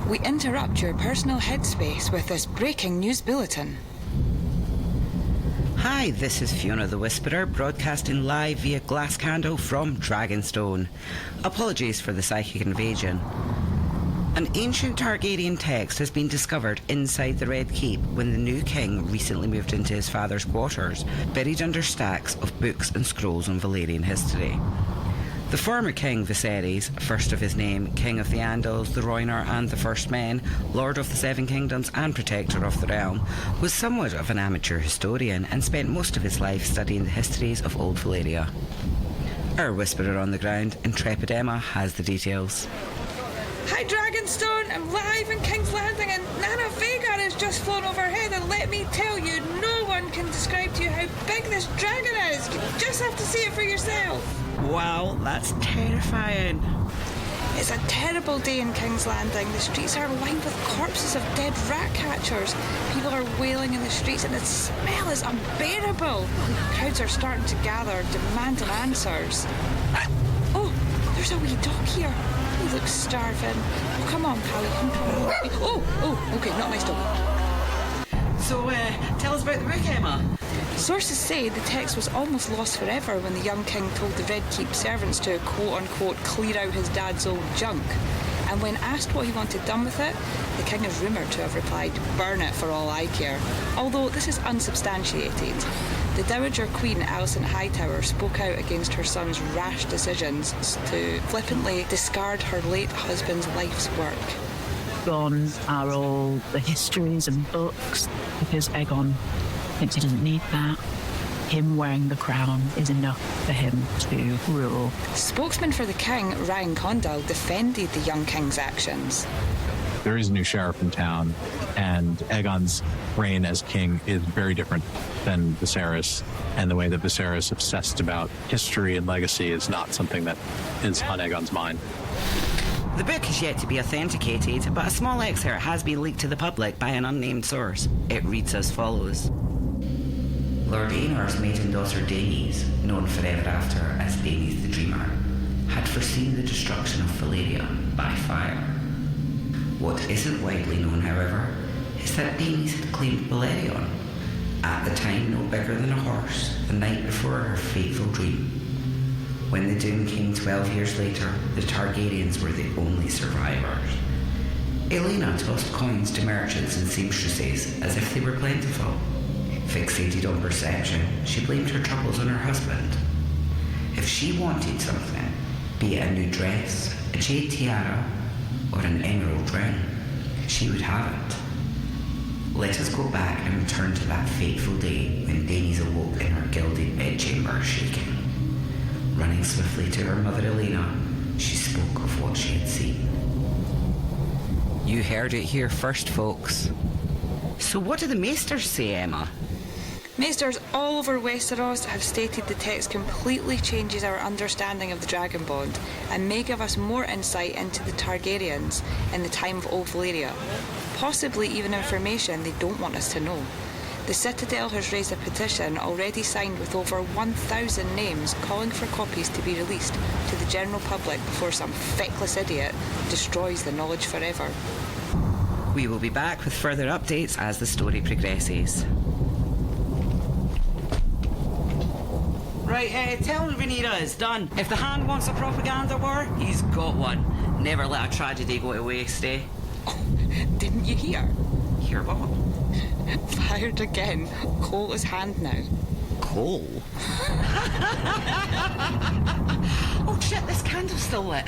We interrupt your personal headspace with this breaking news bulletin. Hi, this is Fiona the Whisperer, broadcasting live via glass candle from Dragonstone. Apologies for the psychic invasion. An ancient Targaryen text has been discovered inside the Red Keep when the new king recently moved into his father's quarters, buried under stacks of books and scrolls on Valyrian history. The former king Viserys, first of his name, king of the Andals, the Rhaenyra and the First Men, lord of the Seven Kingdoms and protector of the realm, was somewhat of an amateur historian and spent most of his life studying the histories of Old Valyria. Our whisperer on the ground, intrepid Emma, has the details. Hi Dragonstone, I'm live in King's Landing and Nana Vhagar has just flown overhead, and let me tell you, no one can describe to you how big this dragon is. You just have to see it for yourself. Wow, that's terrifying. It's a terrible day in King's Landing. The streets are lined with corpses of dead rat catchers. People are wailing in the streets and the smell is unbearable. Crowds are starting to gather, demanding answers. Oh, there's a wee dog here. He looks starving. Oh, come on, pal, you can come on. Oh, okay, not my dog. So, tell us about the book, Emma. Sources say the text was almost lost forever when the young king told the Red Keep servants to, quote-unquote, clear out his dad's old junk. And when asked what he wanted done with it, the king is rumoured to have replied, burn it for all I care. Although this is unsubstantiated. The Dowager Queen, Alicent Hightower, spoke out against her son's rash decisions to flippantly discard her late husband's life's work. Gone are all the histories and books, because Aegon thinks he doesn't need that. Him wearing the crown is enough for him to rule. Spokesman for the king, Ryan Condal, defended the young king's actions. There is a new sheriff in town, and Aegon's reign as king is very different than Viserys, and the way that Viserys obsessed about history and legacy is not something that is on Aegon's mind. The book is yet to be authenticated, but a small excerpt has been leaked to the public by an unnamed source. It reads as follows. Lord Aenor's maiden daughter Daenys, known forever after as Daenys the Dreamer, had foreseen the destruction of Valyria by fire. What isn't widely known, however, is that Daenys had claimed Balerion, at the time no bigger than a horse, the night before her fateful dream. When the doom came 12 years later, the Targaryens were the only survivors. Aelena tossed coins to merchants and seamstresses as if they were plentiful. Fixated on perception, she blamed her troubles on her husband. If she wanted something, be it a new dress, a jade tiara, or an emerald ring, she would have it. Let us go back and return to that fateful day when Daenys awoke in her gilded bedchamber shaking. Running swiftly to her mother Aelena, she spoke of what she had seen. You heard it here first, folks. So what do the Maesters say, Emma? Maesters all over Westeros have stated the text completely changes our understanding of the Dragon Bond and may give us more insight into the Targaryens in the time of Old Valyria. Possibly even information they don't want us to know. The Citadel has raised a petition already signed with over 1,000 names calling for copies to be released to the general public before some feckless idiot destroys the knowledge forever. We will be back with further updates as the story progresses. Right, tell Rhaenyra it's done. If the Hand wants a propaganda war, he's got one. Never let a tragedy go to waste, eh? Oh, didn't you hear? Hear what? Fired again. Cole is Hand now. Cole? Oh shit, this candle's still lit.